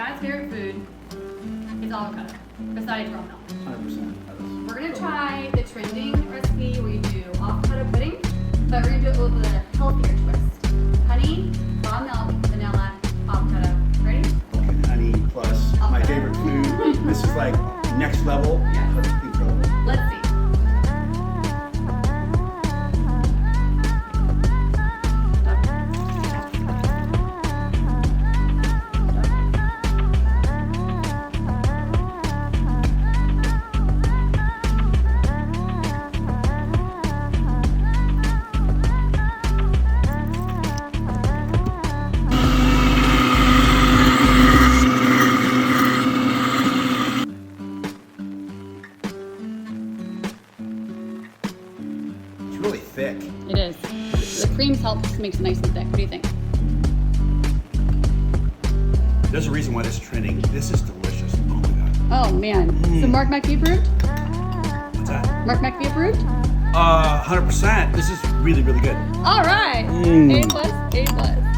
dad's favorite food is avocado, besides raw milk. 100%. We're gonna try the trending recipe where you do avocado pudding, but we're gonna do it with a healthier twist. Honey, raw milk, vanilla, avocado. Ready? Pumpkin honey plus my Avocado. favorite food. This is like next level. Yeah. Incredible. Let's see. It's really thick. It is. The cream helps makes it nice and thick. What do you think? There's a reason why this is trending. This is delicious. Oh my god. Oh man. So Mark McVie approved? What's that? Mark McVie approved? 100%. This is really, really good. All right. Mm. A plus. A plus.